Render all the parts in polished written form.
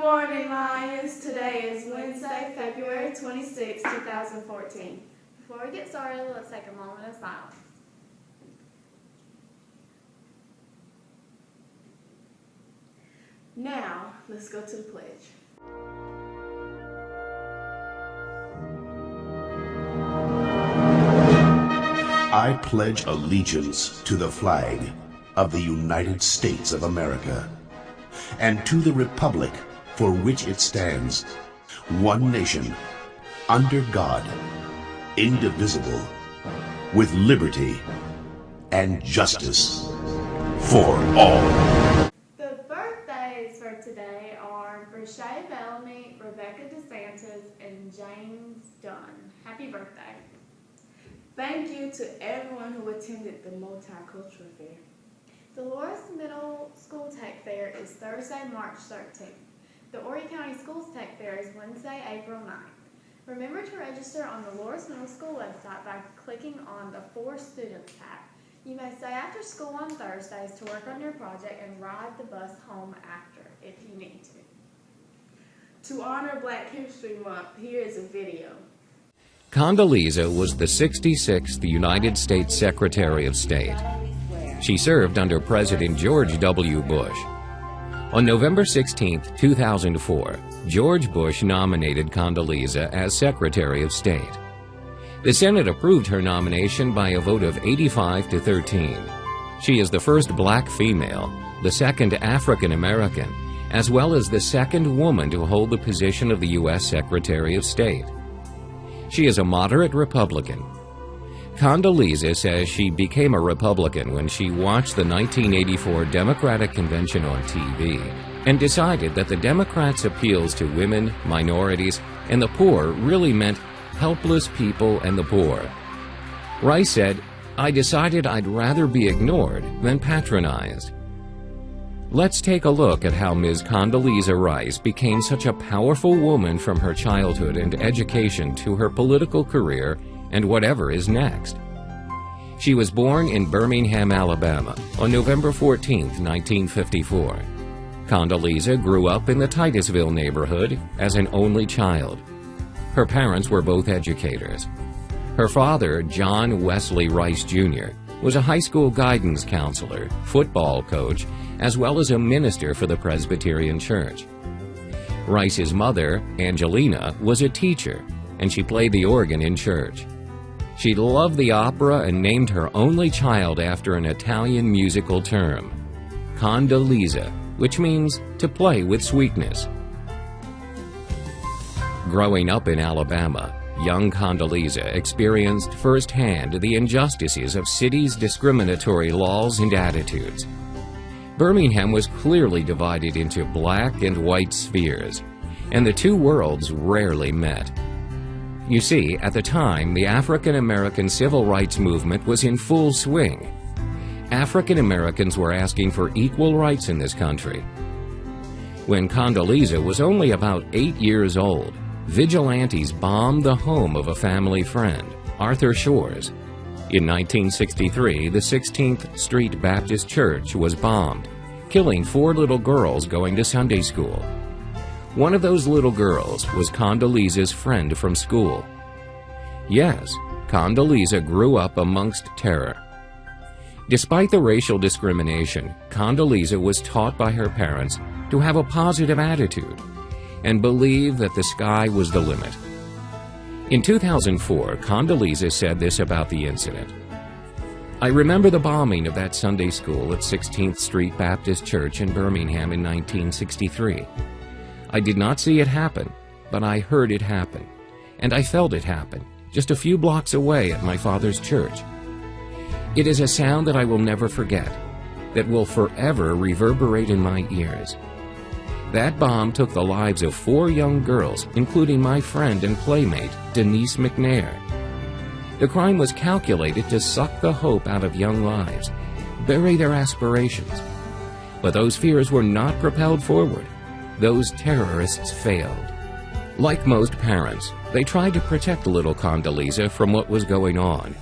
morning, Lions. Today is Wednesday, February 26, 2014. Before we get started, let's take a moment of silence. Now, let's go to the pledge. I pledge allegiance to the flag of the United States of America and to the republic for which it stands, one nation, under God, indivisible, with liberty and justice for all. The birthdays for today are Brashay Bellamy, Rebecca DeSantis, and James Dunn. Happy birthday. Thank you to everyone who attended the Multicultural Fair. The Loris Middle School Tech Fair is Thursday, March 13th. The Horry County Schools Tech Fair is Wednesday, April 9th. Remember to register on the Loris Middle School website by clicking on the For Students tab. You may stay after school on Thursdays to work on your project and ride the bus home after if you need to. To honor Black History Month, here is a video. Condoleezza was the 66th United States Secretary of State. She served under President George W. Bush. On November 16, 2004, George Bush nominated Condoleezza as Secretary of State. The Senate approved her nomination by a vote of 85-13. She is the first black female, the second African American, as well as the second woman to hold the position of the U.S. Secretary of State. She is a moderate Republican. Condoleezza says she became a Republican when she watched the 1984 Democratic Convention on TV and decided that the Democrats' appeals to women, minorities, and the poor really meant helpless people and the poor. Rice said, "I decided I'd rather be ignored than patronized." Let's take a look at how Ms. Condoleezza Rice became such a powerful woman from her childhood and education to her political career and whatever is next. She was born in Birmingham, Alabama on November 14, 1954. Condoleezza grew up in the Titusville neighborhood as an only child. Her parents were both educators. Her father, John Wesley Rice Jr., was a high school guidance counselor, football coach, as well as a minister for the Presbyterian Church. Rice's mother, Angelina, was a teacher, and she played the organ in church. She loved the opera and named her only child after an Italian musical term, Condoleezza, which means to play with sweetness. Growing up in Alabama, young Condoleezza experienced firsthand the injustices of city's discriminatory laws and attitudes. Birmingham was clearly divided into black and white spheres, and the two worlds rarely met. You see, at the time, the African American civil rights movement was in full swing. African Americans were asking for equal rights in this country. When Condoleezza was only about 8 years old, vigilantes bombed the home of a family friend, Arthur Shores. In 1963, the 16th Street Baptist Church was bombed, killing 4 little girls going to Sunday school. One of those little girls was Condoleezza's friend from school. Yes, Condoleezza grew up amongst terror. Despite the racial discrimination, Condoleezza was taught by her parents to have a positive attitude and believe that the sky was the limit. In 2004, Condoleezza said this about the incident. "I remember the bombing of that Sunday school at 16th Street Baptist Church in Birmingham in 1963. I did not see it happen, but I heard it happen, and I felt it happen just a few blocks away at my father's church. It is a sound that I will never forget, that will forever reverberate in my ears. That bomb took the lives of 4 young girls, including my friend and playmate, Denise McNair. The crime was calculated to suck the hope out of young lives, bury their aspirations. But those fears were not propelled forward. Those terrorists failed. Like most parents, they tried to protect little Condoleezza from what was going on.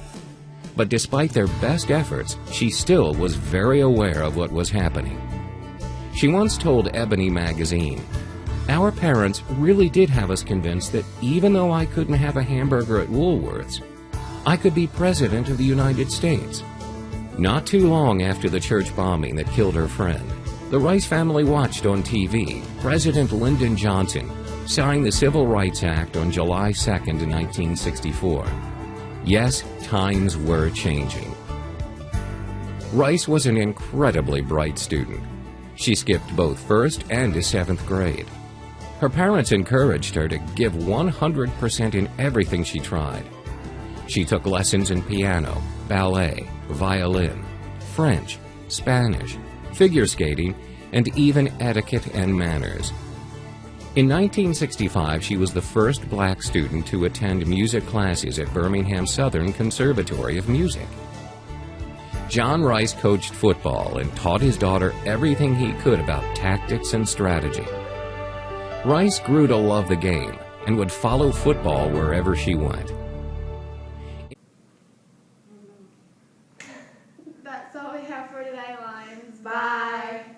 But despite their best efforts, she still was very aware of what was happening. She once told Ebony magazine, Our parents really did have us convinced that even though I couldn't have a hamburger at Woolworth's, I could be President of the United States. Not too long after the church bombing that killed her friend, the Rice family watched on TV President Lyndon Johnson sign the Civil Rights Act on July 2nd, 1964. Yes, times were changing. Rice was an incredibly bright student. She skipped both first and 7th grade. Her parents encouraged her to give 100% in everything she tried. She took lessons in piano, ballet, violin, French, Spanish, figure skating, and even etiquette and manners. In 1965, she was the first black student to attend music classes at Birmingham Southern Conservatory of Music. John Rice coached football and taught his daughter everything he could about tactics and strategy. Rice grew to love the game and would follow football wherever she went. That's all we have for today, Lions. Bye.